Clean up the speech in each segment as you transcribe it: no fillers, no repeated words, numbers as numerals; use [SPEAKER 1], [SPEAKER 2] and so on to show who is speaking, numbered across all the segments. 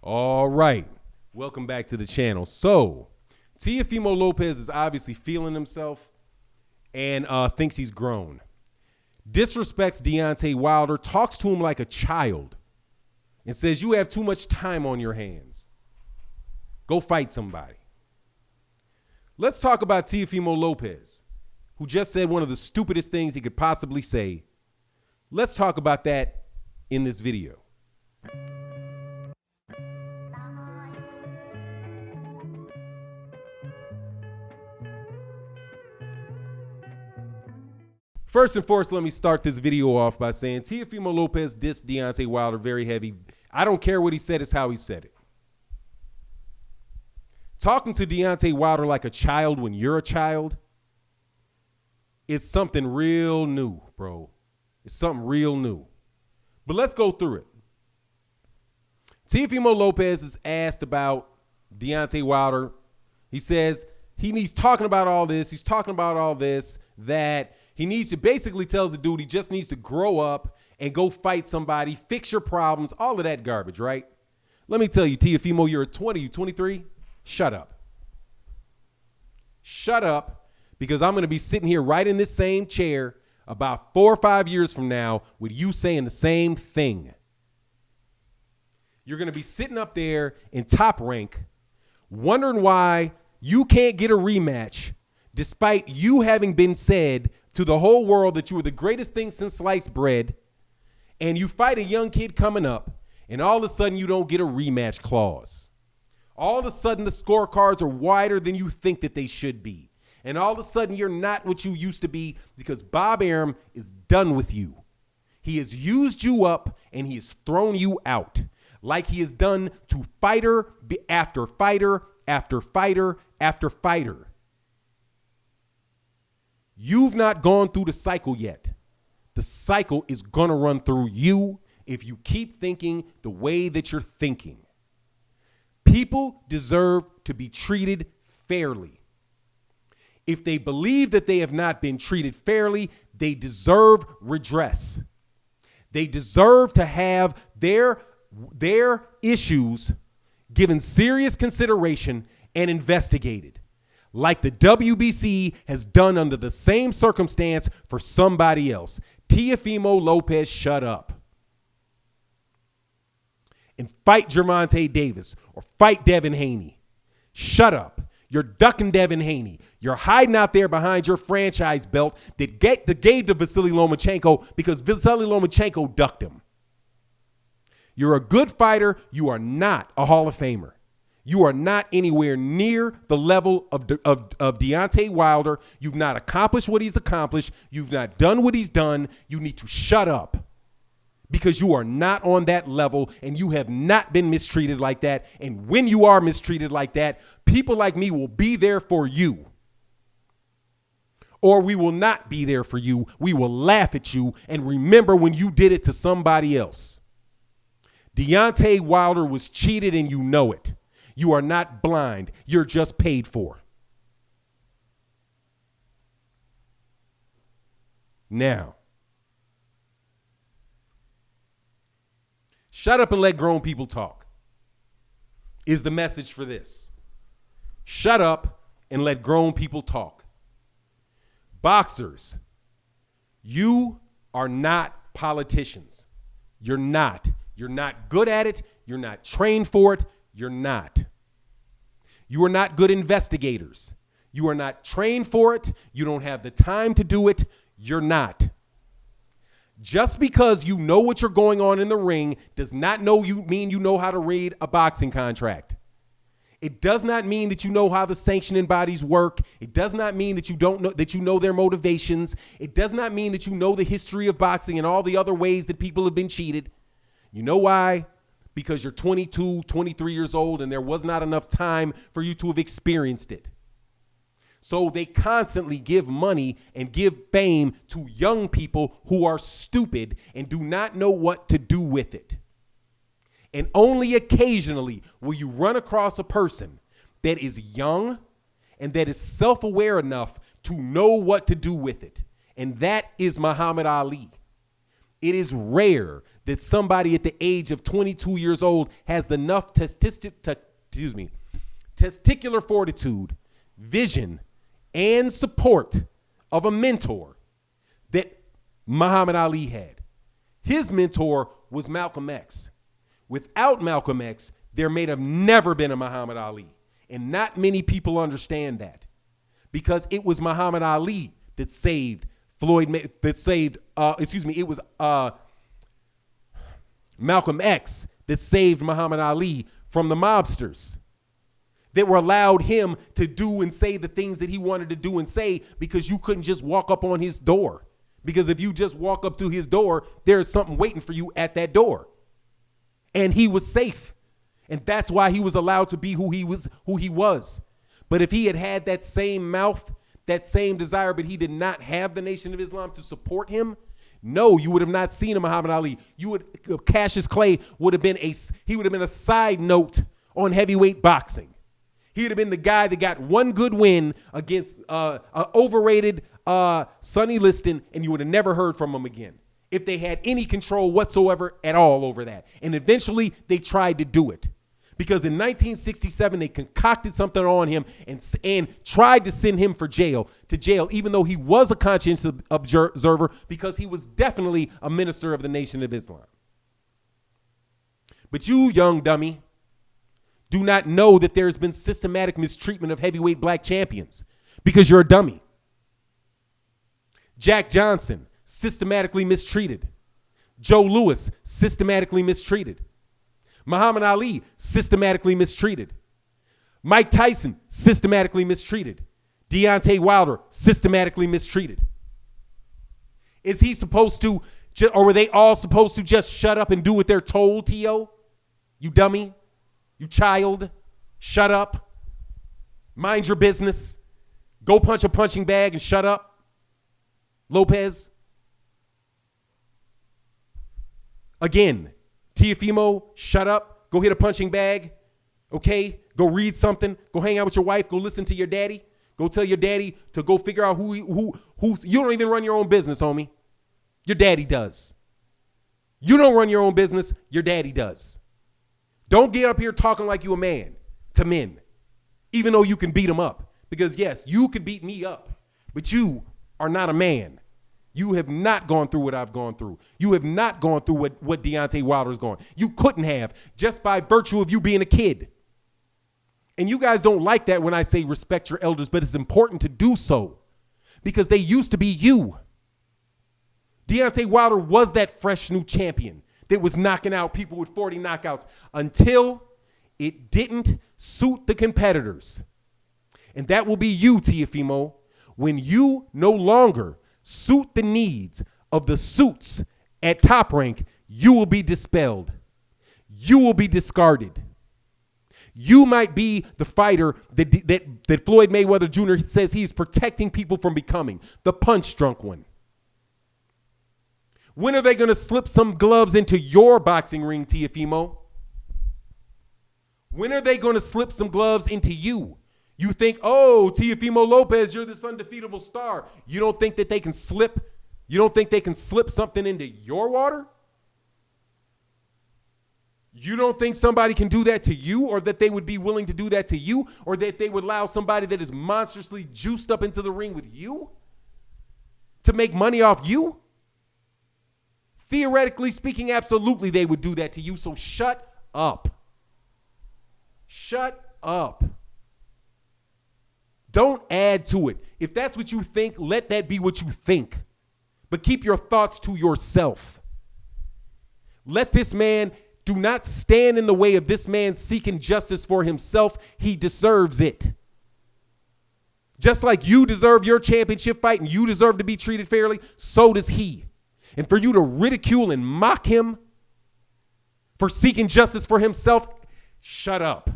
[SPEAKER 1] All right. Welcome back to the channel. So, Teofimo Lopez is obviously feeling himself and thinks he's grown. Disrespects Deontay Wilder, talks to him like a child, and says, you have too much time on your hands. Go fight somebody. Let's talk about Teofimo Lopez, who just said one of the stupidest things he could possibly say. Let's talk about that in this video. First and foremost, let me start this video off by saying Teofimo Lopez dissed Deontay Wilder very heavy. I don't care what he said, it's how he said it. Talking to Deontay Wilder like a child when you're a child is something real new, bro. It's something real new. But let's go through it. Teofimo Lopez is asked about Deontay Wilder. He says he's talking about all this. He's talking about all this, that he needs to basically tells the dude he just needs to grow up and go fight somebody, fix your problems, all of that garbage, right? Let me tell you, Teofimo, you're 20, you 23? Shut up. Shut up, because I'm going to be sitting here right in this same chair about 4 or 5 years from now with you saying the same thing. You're going to be sitting up there in Top Rank wondering why you can't get a rematch despite you having been said to the whole world that you were the greatest thing since sliced bread, and you fight a young kid coming up, and all of a sudden you don't get a rematch clause. All of a sudden the scorecards are wider than you think that they should be. And all of a sudden you're not what you used to be, because Bob Arum is done with you. He has used you up and he has thrown you out, like he has done to fighter after fighter after fighter after fighter. You've not gone through the cycle yet. The cycle is going to run through you if you keep thinking the way that you're thinking. People deserve to be treated fairly. If they believe that they have not been treated fairly, they deserve redress. They deserve to have their issues given serious consideration and investigated, like the WBC has done under the same circumstance for somebody else. Teofimo Lopez, shut up. And fight Gervonta Davis or fight Devin Haney. Shut up. You're ducking Devin Haney. You're hiding out there behind your franchise belt that gave to Vasily Lomachenko because Vasily Lomachenko ducked him. You're a good fighter. You are not a Hall of Famer. You are not anywhere near the level of Deontay Wilder. You've not accomplished what he's accomplished. You've not done what he's done. You need to shut up, because you are not on that level and you have not been mistreated like that. And when you are mistreated like that, people like me will be there for you. Or we will not be there for you. We will laugh at you and remember when you did it to somebody else. Deontay Wilder was cheated and you know it. You are not blind. You're just paid for. Now, shut up and let grown people talk is the message for this. Shut up and let grown people talk. Boxers, you are not politicians. You're not. You're not good at it. You're not trained for it. You're not. You are not good investigators. You are not trained for it. You don't have the time to do it. You're not. Just because you know what you're going on in the ring does not mean you know how to read a boxing contract. It does not mean that you know how the sanctioning bodies work. It does not mean that you know their motivations. It does not mean that you know the history of boxing and all the other ways that people have been cheated. You know why? Because you're 22, 23 years old and there was not enough time for you to have experienced it. So they constantly give money and give fame to young people who are stupid and do not know what to do with it. And only occasionally will you run across a person that is young and that is self-aware enough to know what to do with it. And that is Muhammad Ali. It is rare that somebody at the age of 22 years old has enough testicular fortitude, vision, and support of a mentor that Muhammad Ali had. His mentor was Malcolm X. Without Malcolm X, there may have never been a Muhammad Ali. And not many people understand that, because it was Muhammad Ali that saved Malcolm X that saved Muhammad Ali from the mobsters that were allowed him to do and say the things that he wanted to do and say, because you couldn't just walk up on his door. Because if you just walk up to his door, there's something waiting for you at that door. And he was safe. And that's why he was allowed to be who he was. But if he had had that same mouth, that same desire, but he did not have the Nation of Islam to support him, no, you would have not seen a Muhammad Ali. Cassius Clay would have been a side note on heavyweight boxing. He would have been the guy that got one good win against an overrated Sonny Liston, and you would have never heard from him again if they had any control whatsoever at all over that. And eventually they tried to do it, because in 1967 they concocted something on him and tried to send him to jail, even though he was a conscientious observer, because he was definitely a minister of the Nation of Islam. But you, young dummy, do not know that there has been systematic mistreatment of heavyweight black champions, because you're a dummy. Jack Johnson, systematically mistreated. Joe Louis, systematically mistreated. Muhammad Ali, systematically mistreated. Mike Tyson, systematically mistreated. Deontay Wilder, systematically mistreated. Is he supposed to, or were they all supposed to just shut up and do what they're told, T.O.? You dummy. You child. Shut up. Mind your business. Go punch a punching bag and shut up. Lopez. Again, Teofimo, shut up. Go hit a punching bag. Okay? Go read something. Go hang out with your wife. Go listen to your daddy. Go tell your daddy to go figure out who you don't even run your own business, homie. Your daddy does. You don't run your own business. Your daddy does. Don't get up here talking like you a man to men, even though you can beat them up. Because yes, you could beat me up, but you are not a man. You have not gone through what I've gone through. You have not gone through what Deontay Wilder's gone. You couldn't have, just by virtue of you being a kid. And you guys don't like that when I say respect your elders, but it's important to do so, because they used to be you. Deontay Wilder was that fresh new champion that was knocking out people with 40 knockouts until it didn't suit the competitors. And that will be you, Teofimo, when you no longer suit the needs of the suits at Top Rank. You will be dispelled. You will be discarded. You might be the fighter that Floyd Mayweather Jr. says he's protecting people from becoming, the punch-drunk one. When are they going to slip some gloves into your boxing ring, Teofimo? When are they going to slip some gloves into you? You think, oh, Teofimo Lopez, you're this undefeatable star. You don't think that they can slip? You don't think they can slip something into your water? You don't think somebody can do that to you, or that they would be willing to do that to you, or that they would allow somebody that is monstrously juiced up into the ring with you to make money off you? Theoretically speaking, absolutely they would do that to you. So shut up. Shut up. Don't add to it. If that's what you think, let that be what you think. But keep your thoughts to yourself. Let this man, do not stand in the way of this man seeking justice for himself. He deserves it. Just like you deserve your championship fight and you deserve to be treated fairly, so does he. And for you to ridicule and mock him for seeking justice for himself, shut up.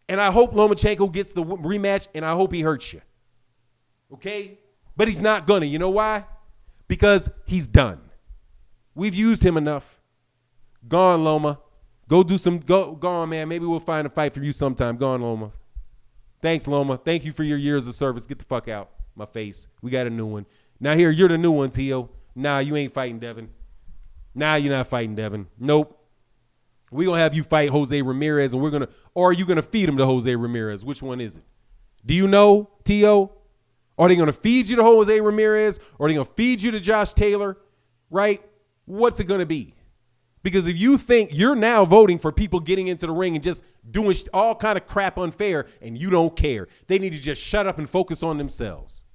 [SPEAKER 1] And I hope Lomachenko gets the rematch, and I hope he hurts you. Okay? But he's not gonna. You know why? Because he's done. We've used him enough. Go on, Loma. Go on, man. Maybe we'll find a fight for you sometime. Go on, Loma. Thanks, Loma. Thank you for your years of service. Get the fuck out my face. We got a new one. Now here, you're the new one, Tio. Nah, you ain't fighting, Devin. Nah, you're not fighting Devin. Nope. We're going to have you fight Jose Ramirez, and or are you going to feed him to Jose Ramirez? Which one is it? Do you know, T.O.? Are they going to feed you to Jose Ramirez? Or are they going to feed you to Josh Taylor? Right? What's it going to be? Because if you think you're now voting for people getting into the ring and just doing all kind of crap unfair and you don't care, they need to just shut up and focus on themselves.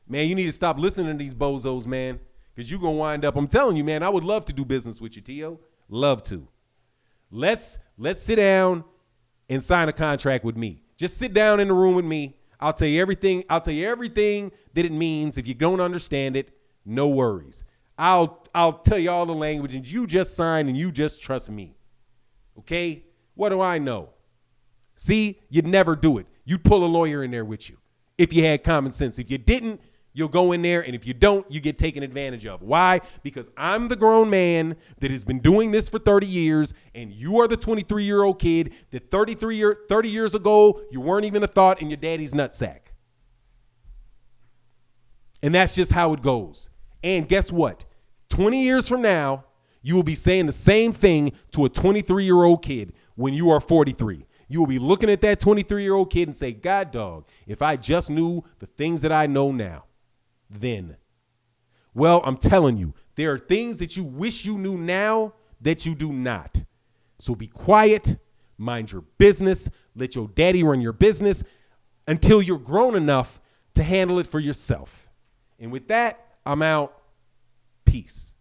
[SPEAKER 1] Man, you need to stop listening to these bozos, man, because you're going to wind up. I'm telling you, man, I would love to do business with you, T.O. Love to. Let's sit down and sign a contract with me. Just sit down in the room with me. I'll tell you everything. I'll tell you everything that it means. If you don't understand it, no worries. I'll tell you all the language, and you just sign and you just trust me. Okay? What do I know? See, you'd never do it. You'd pull a lawyer in there with you if you had common sense. If you didn't, you'll go in there, and if you don't, you get taken advantage of. Why? Because I'm the grown man that has been doing this for 30 years, and you are the 23-year-old kid that 30 years ago, you weren't even a thought in your daddy's nutsack. And that's just how it goes. And guess what? 20 years from now, you will be saying the same thing to a 23-year-old kid when you are 43. You will be looking at that 23-year-old kid and say, God, dog, if I just knew the things that I know now, then. Well, I'm telling you, there are things that you wish you knew now that you do not. So be quiet, mind your business, let your daddy run your business until you're grown enough to handle it for yourself. And with that, I'm out. Peace.